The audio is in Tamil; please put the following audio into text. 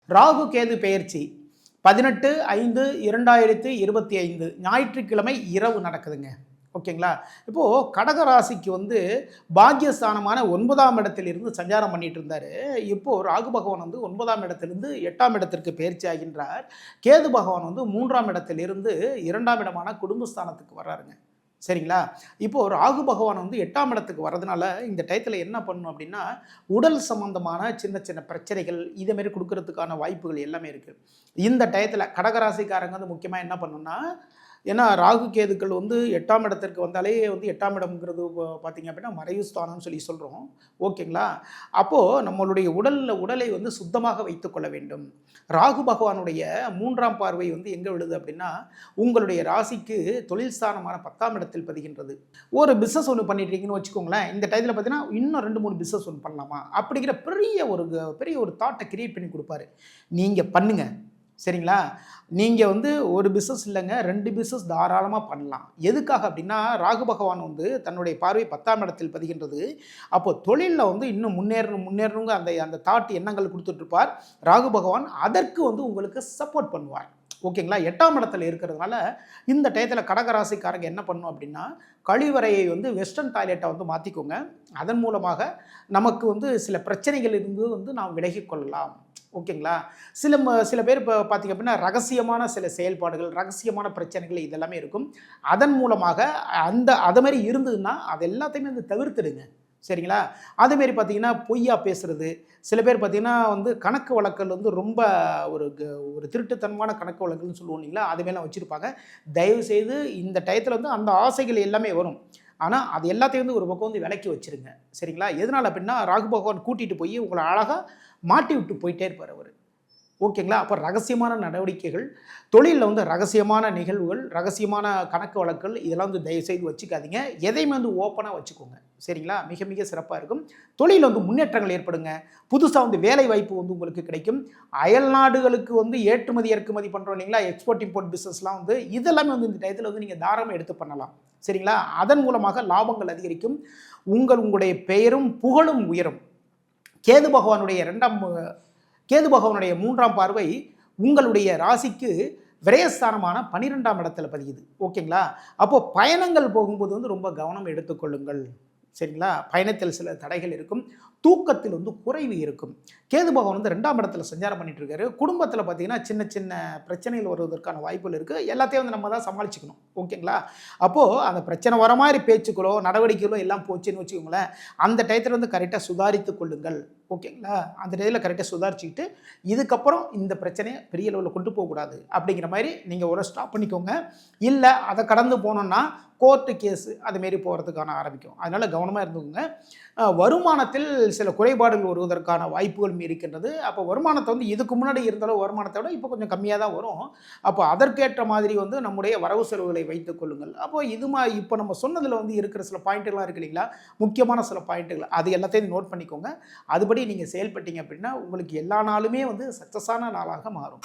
ராகு கேது பெயர்ச்சி 18/5/2025 ஞாயிற்றுக்கிழமை இரவு நடக்குதுங்க. ஓகேங்களா? இப்போது கடக ராசிக்கு வந்து பாக்கியஸ்தானமான 9ஆம் இடத்திலிருந்து சஞ்சாரம் பண்ணிட்டு இருந்தார். இப்போது ராகு பகவான் வந்து 9ஆம் இடத்திலிருந்து 8ஆம் இடத்திற்கு பெயர்ச்சி ஆகின்றார். கேது பகவான் வந்து 3ஆம் இடத்திலிருந்து 2ஆம் இடமான குடும்பஸ்தானத்துக்கு வர்றாருங்க. சரிங்களா? இப்போது ராகு பகவான் வந்து 8ஆம் இடத்துக்கு வர்றதுனால இந்த டயத்தில் என்ன பண்ணணும் அப்படின்னா, உடல் சம்பந்தமான சின்ன சின்ன பிரச்சனைகள் இதேமாரி கொடுக்கறதுக்கான வாய்ப்புகள் எல்லாமே இருக்குது. இந்த டயத்தில் கடகராசிக்காரங்க வந்து முக்கியமாக என்ன பண்ணணும்னா, ஏன்னா ராகு கேதுக்கள் வந்து 8ஆம் இடத்திற்கு வந்தாலே வந்து 8ஆம் இடம்ங்கிறது பார்த்தீங்க அப்படின்னா மறைவு ஸ்தானம்னு சொல்லி சொல்கிறோம். ஓகேங்களா? அப்போது நம்மளுடைய உடலை வந்து சுத்தமாக வைத்துக்கொள்ள வேண்டும். ராகு பகவானுடைய 3ஆம் பார்வை வந்து எங்கே விழுது அப்படின்னா, உங்களுடைய ராசிக்கு தொழில் ஸ்தானமான 10ஆம் இடத்தில் பதிகின்றது. ஒரு பிஸ்னஸ் ஒன்று பண்ணிட்டுருக்கீங்கன்னு வச்சுக்கோங்களேன். இந்த டயத்தில் பார்த்தீங்கன்னா இன்னும் 2, 3 பிஸ்னஸ் ஒன்று பண்ணலாமா அப்படிங்கிற பெரிய ஒரு தாட்டை கிரியேட் பண்ணி கொடுப்பாரு. நீங்கள் பண்ணுங்க. சரிங்களா? நீங்கள் வந்து ஒரு பிஸ்னஸ் இல்லைங்க, 2 பிஸ்னஸ் தாராளமாக பண்ணலாம். எதுக்காக அப்படின்னா, ராகு பகவான் வந்து தன்னுடைய பார்வை 10ஆம் இடத்தில் பதிகின்றது. அப்போ தொழிலில் வந்து இன்னும் முன்னேறணுங்க அந்த தாட் எண்ணங்கள் கொடுத்துட்ருப்பார். ராகு பகவான் அதற்கு வந்து உங்களுக்கு சப்போர்ட் பண்ணுவார். ஓகேங்களா? 8ஆம் இடத்துல இருக்கிறதுனால இந்த டயத்தில் கடகராசிக்காரங்க என்ன பண்ணணும் அப்படின்னா, கழிவறையை வந்து வெஸ்டர்ன் டாய்லெட்டை வந்து மாற்றிக்கோங்க. அதன் மூலமாக நமக்கு வந்து சில பிரச்சனைகள் இருந்து வந்து நாம் விலகி கொள்ளலாம். ஓகேங்களா? சில பேர் இப்போ பார்த்திங்க அப்படின்னா ரகசியமான சில செயல்பாடுகள், ரகசியமான பிரச்சனைகள் இதெல்லாமே இருக்கும். அதன் மூலமாக அது மாதிரி இருந்ததுன்னா அது எல்லாத்தையுமே வந்து தவிர்த்துடுங்க. சரிங்களா? அதேமாரி பார்த்திங்கன்னா பொய்யா பேசுகிறது, சில பேர் பார்த்திங்கன்னா வந்து கணக்கு வழக்கல் வந்து ரொம்ப ஒரு திருட்டுத்தனமான கணக்கு வழக்குன்னு சொல்லுவோம் இல்லைங்களா, அதுமாரிலாம் வச்சுருப்பாங்க. தயவுசெய்து இந்த டயத்தில் வந்து அந்த ஆசைகள் எல்லாமே வரும். ஆனால் அது எல்லாத்தையும் வந்து ஒரு பக்கம் வந்து விலக்கி வச்சுருங்க. சரிங்களா? எதனால் அப்படின்னா ராகு பகவான் கூட்டிகிட்டு போய் உங்களை அழகாக மாட்டி விட்டு போயிட்டே இருப்பார் அவர். ஓகேங்களா? அப்போ ரகசியமான நடவடிக்கைகள், தொழிலில் வந்து ரகசியமான நிகழ்வுகள், ரகசியமான கணக்கு வழக்குகள் இதெல்லாம் வந்து தயவுசெய்து வச்சுக்காதீங்க. எதையுமே வந்து ஓப்பனாக வச்சுக்கோங்க. சரிங்களா? மிக மிக சிறப்பாக இருக்கும். தொழிலில் வந்து முன்னேற்றங்கள் ஏற்படுங்க. புதுசாக வந்து வேலை வாய்ப்பு வந்து உங்களுக்கு கிடைக்கும். அயல் நாடுகளுக்கு வந்து ஏற்றுமதி இறக்குமதி பண்ணுறோம் இல்லைங்களா, எக்ஸ்போர்ட் இம்போர்ட் பிஸ்னஸ்லாம் வந்து இதெல்லாமே வந்து இந்த டயத்தில் வந்து நீங்கள் தாராளமாக எடுத்து பண்ணலாம். சரிங்களா? அதன் மூலமாக லாபங்கள் அதிகரிக்கும். உங்களுடைய பெயரும் புகழும் உயரும். கேது பகவானுடைய 3ஆம் பார்வை உங்களுடைய ராசிக்கு விரயஸ்தானமான 12ஆம் இடத்துல பதியுது. ஓகேங்களா? அப்போது பயணங்கள் போகும்போது வந்து ரொம்ப கவனம் எடுத்துக்கொள்ளுங்கள். சரிங்களா? பயணத்தில் சில தடைகள் இருக்கும். தூக்கத்தில் வந்து குறைவு இருக்கும். கேது பகவான் வந்து 2ஆம் இடத்துல சஞ்சாரம் பண்ணிட்டு இருக்காரு. குடும்பத்தில் பார்த்தீங்கன்னா சின்ன சின்ன பிரச்சனைகள் வருவதற்கான வாய்ப்புகள் இருக்குது. எல்லாத்தையும் வந்து நம்ம தான் சமாளிச்சுக்கணும். ஓகேங்களா? அப்போது அந்த பிரச்சனை வர மாதிரி பேச்சுக்களோ நடவடிக்கைகளோ எல்லாம் போச்சுன்னு வச்சுக்கோங்களேன், அந்த டயத்தில் வந்து கரெக்டாக சுதாரித்து கொள்ளுங்கள். ஓகேங்களா? அந்த டயத்தில் கரெக்டாக சுதாரிச்சுக்கிட்டு இதுக்கப்புறம் இந்த பிரச்சனையை பெரிய அளவில் கொண்டு போகக்கூடாது அப்படிங்கிற மாதிரி நீங்கள் ஒரு ஸ்டாப் பண்ணிக்கோங்க. இல்லை அதை கடந்து போனோன்னா கோர்ட்டு கேஸு அதுமாரி போகிறதுக்கான ஆரம்பிக்கும். அதனால் கவனமாக இருந்துக்கோங்க. வருமானத்தில் சில குறைபாடுகள் வருவதற்கான வாய்ப்புகளும் இருக்கின்றது. அப்போ வருமானத்தை வந்து இதுக்கு முன்னாடி இருந்தாலும் வருமானத்தை விட இப்போ கொஞ்சம் கம்மியாக தான் வரும். அப்போ அதற்கேற்ற மாதிரி வந்து நம்முடைய வரவு செலவுகளை வைத்துக் கொள்ளுங்கள். அப்போ இப்போ நம்ம சொன்னதில் வந்து இருக்கிற சில பாயிண்ட்டுகள்லாம் இருக்கு இல்லைங்களா, முக்கியமான சில பாயிண்ட்டுகள் அது எல்லாத்தையும் நோட் பண்ணிக்கோங்க. அதுபடி நீங்கள் செயல்பட்டீங்க அப்படின்னா உங்களுக்கு எல்லா நாளுமே வந்து சக்ஸஸான நாளாக மாறும்.